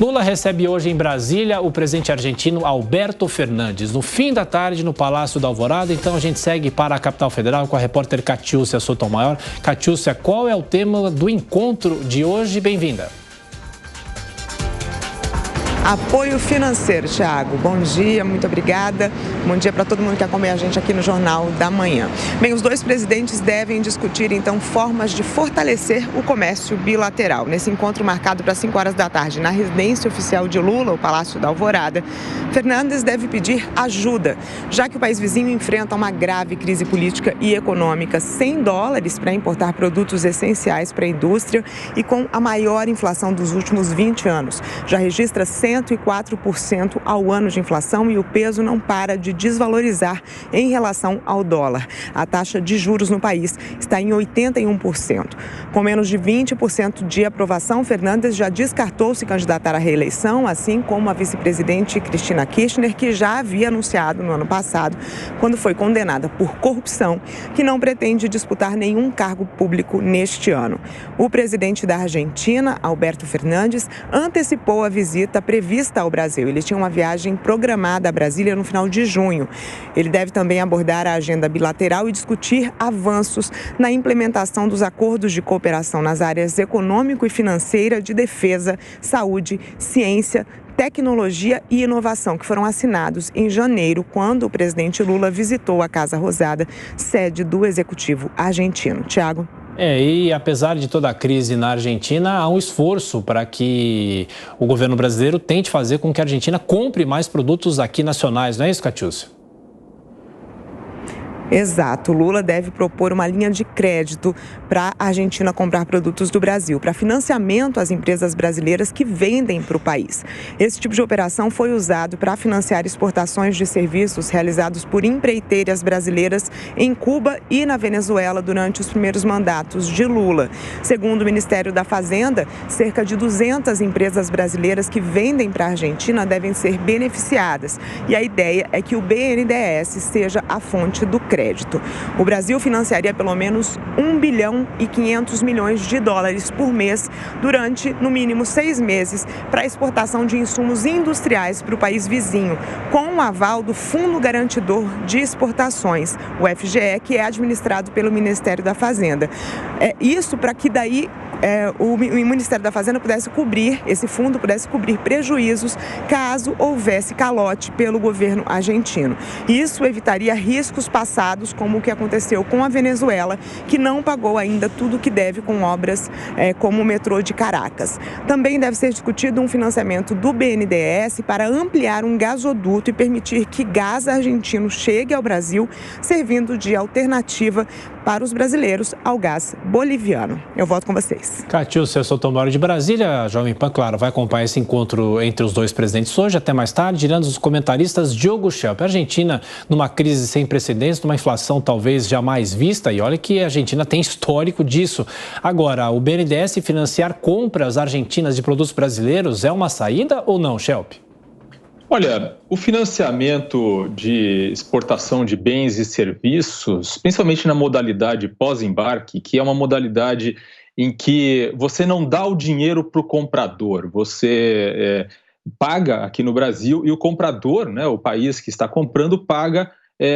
Lula recebe hoje em Brasília o presidente argentino Alberto Fernandes, no fim da tarde no Palácio da Alvorada. Então a gente segue para a capital federal com a repórter Catiúcia Sotomayor. Catiúcia, qual é o tema do encontro de hoje? Bem-vinda. Apoio financeiro, Thiago. Bom dia, muito obrigada. Bom dia para todo mundo que acompanha a gente aqui no Jornal da Manhã. Bem, os dois presidentes devem discutir, então, formas de fortalecer o comércio bilateral. Nesse encontro marcado para 5 horas da tarde na residência oficial de Lula, o Palácio da Alvorada, Fernandes deve pedir ajuda, já que o país vizinho enfrenta uma grave crise política e econômica, $100 para importar produtos essenciais para a indústria e com a maior inflação dos últimos 20 anos. Já registra 104% ao ano de inflação e o peso não para de desvalorizar em relação ao dólar. A taxa de juros no país está em 81%. Com menos de 20% de aprovação, Fernandes já descartou se candidatar à reeleição, assim como a vice-presidente Cristina Kirchner, que já havia anunciado no ano passado, quando foi condenada por corrupção, que não pretende disputar nenhum cargo público neste ano. O presidente da Argentina, Alberto Fernandes, antecipou a visita prevista ao Brasil. Ele tinha uma viagem programada a Brasília no final de junho. Ele deve também abordar a agenda bilateral e discutir avanços na implementação dos acordos de cooperação nas áreas econômico e financeira, de defesa, saúde, ciência, tecnologia e inovação, que foram assinados em janeiro, quando o presidente Lula visitou a Casa Rosada, sede do executivo argentino. Thiago. E apesar de toda a crise na Argentina, há um esforço para que o governo brasileiro tente fazer com que a Argentina compre mais produtos aqui nacionais, não é isso, Catiúcia? Exato. Lula deve propor uma linha de crédito para a Argentina comprar produtos do Brasil, para financiamento às empresas brasileiras que vendem para o país. Esse tipo de operação foi usado para financiar exportações de serviços realizados por empreiteiras brasileiras em Cuba e na Venezuela durante os primeiros mandatos de Lula. Segundo o Ministério da Fazenda, cerca de 200 empresas brasileiras que vendem para a Argentina devem ser beneficiadas. E a ideia é que o BNDES seja a fonte do crédito. O Brasil financiaria pelo menos $1,5 bilhão por mês durante, no mínimo, 6 meses para a exportação de insumos industriais para o país vizinho, com o aval do Fundo Garantidor de Exportações, o FGE, que é administrado pelo Ministério da Fazenda. Isso para que daí o Ministério da Fazenda esse fundo pudesse cobrir prejuízos caso houvesse calote pelo governo argentino. Isso evitaria riscos passados, como o que aconteceu com a Venezuela, que não pagou ainda tudo o que deve com obras como o metrô de Caracas. Também deve ser discutido um financiamento do BNDES para ampliar um gasoduto e permitir que gás argentino chegue ao Brasil, servindo de alternativa para os brasileiros ao gás boliviano. Eu volto com vocês. Catiúcia Sotomayor de Brasília. A Jovem Pan, claro, vai acompanhar esse encontro entre os dois presidentes hoje, até mais tarde, girando os comentaristas. Diogo Schelp. A Argentina numa crise sem precedentes, numa inflação talvez jamais vista, e olha que a Argentina tem histórico disso. Agora, o BNDES financiar compras argentinas de produtos brasileiros é uma saída ou não, Schelp? Olha, o financiamento de exportação de bens e serviços, principalmente na modalidade pós-embarque, que é uma modalidade em que você não dá o dinheiro para o comprador, você paga aqui no Brasil e o comprador, né, o país que está comprando, paga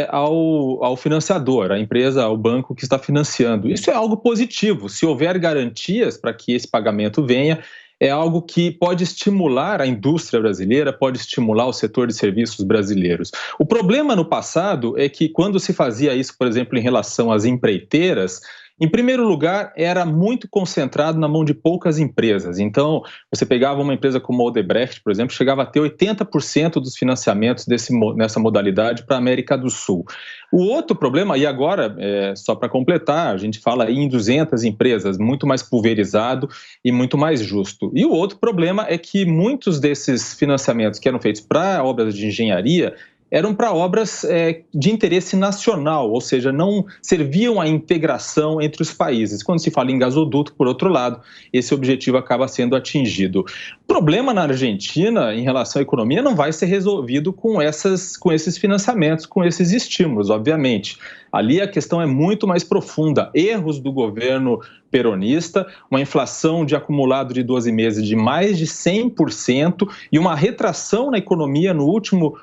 ao financiador, à empresa, ao banco que está financiando. Isso é algo positivo. Se houver garantias para que esse pagamento venha, é algo que pode estimular a indústria brasileira, pode estimular o setor de serviços brasileiros. O problema no passado é que quando se fazia isso, por exemplo, em relação às empreiteiras, em primeiro lugar, era muito concentrado na mão de poucas empresas. Então, você pegava uma empresa como a Odebrecht, por exemplo, chegava a ter 80% dos financiamentos nessa modalidade para a América do Sul. O outro problema, e agora, só para completar, a gente fala aí em 200 empresas, muito mais pulverizado e muito mais justo. E o outro problema é que muitos desses financiamentos que eram feitos para obras de engenharia eram para obras de interesse nacional, ou seja, não serviam à integração entre os países. Quando se fala em gasoduto, por outro lado, esse objetivo acaba sendo atingido. O problema na Argentina, em relação à economia, não vai ser resolvido com esses financiamentos, com esses estímulos, obviamente. Ali a questão é muito mais profunda. Erros do governo peronista, uma inflação de acumulado de 12 meses de mais de 100% e uma retração na economia no último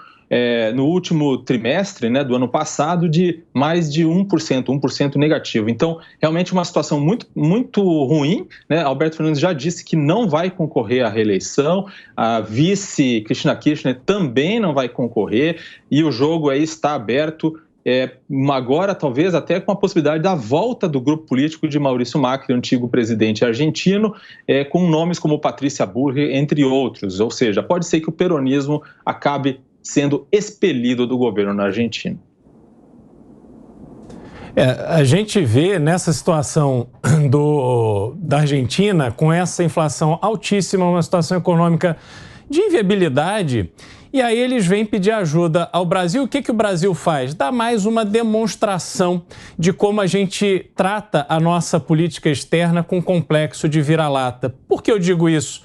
trimestre, né, do ano passado, de mais de 1% negativo. Então, realmente uma situação muito, muito ruim, né? Alberto Fernandes já disse que não vai concorrer à reeleição, a vice Cristina Kirchner também não vai concorrer, e o jogo aí está aberto, agora talvez até com a possibilidade da volta do grupo político de Maurício Macri, antigo presidente argentino, com nomes como Patrícia Bullrich, entre outros. Ou seja, pode ser que o peronismo acabe sendo expelido do governo na Argentina. A gente vê nessa situação da Argentina, com essa inflação altíssima, uma situação econômica de inviabilidade, e aí eles vêm pedir ajuda ao Brasil. O que o Brasil faz? Dá mais uma demonstração de como a gente trata a nossa política externa com complexo de vira-lata. Por que eu digo isso?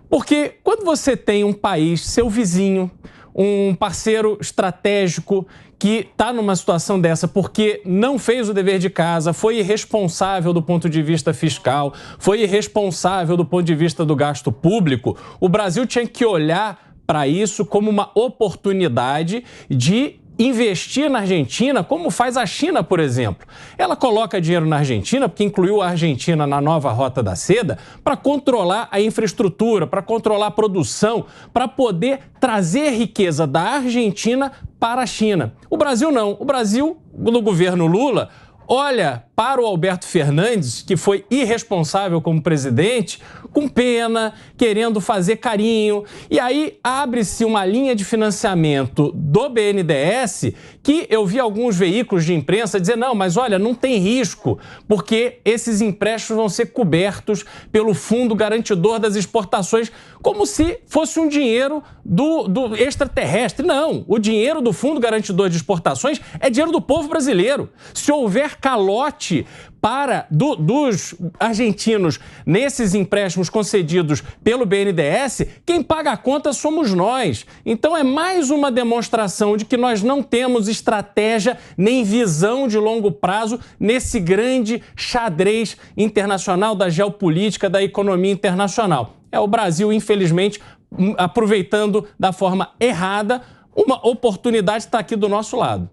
Porque quando você tem um país, seu vizinho, um parceiro estratégico que está numa situação dessa porque não fez o dever de casa, foi irresponsável do ponto de vista fiscal, foi irresponsável do ponto de vista do gasto público, o Brasil tinha que olhar para isso como uma oportunidade de investir na Argentina, como faz a China, por exemplo. Ela coloca dinheiro na Argentina, porque incluiu a Argentina na nova Rota da Seda, para controlar a infraestrutura, para controlar a produção, para poder trazer riqueza da Argentina para a China. O Brasil não. O Brasil, no governo Lula, olha para o Alberto Fernandes, que foi irresponsável como presidente, com pena, querendo fazer carinho. E aí abre-se uma linha de financiamento do BNDES que eu vi alguns veículos de imprensa dizer, não, mas olha, não tem risco, porque esses empréstimos vão ser cobertos pelo Fundo Garantidor das Exportações, como se fosse um dinheiro do extraterrestre. Não, o dinheiro do Fundo Garantidor de Exportações é dinheiro do povo brasileiro. Se houver calote dos argentinos nesses empréstimos concedidos pelo BNDES, quem paga a conta somos nós. Então é mais uma demonstração de que nós não temos estratégia nem visão de longo prazo nesse grande xadrez internacional da geopolítica, da economia internacional. É o Brasil, infelizmente, aproveitando da forma errada uma oportunidade que está aqui do nosso lado.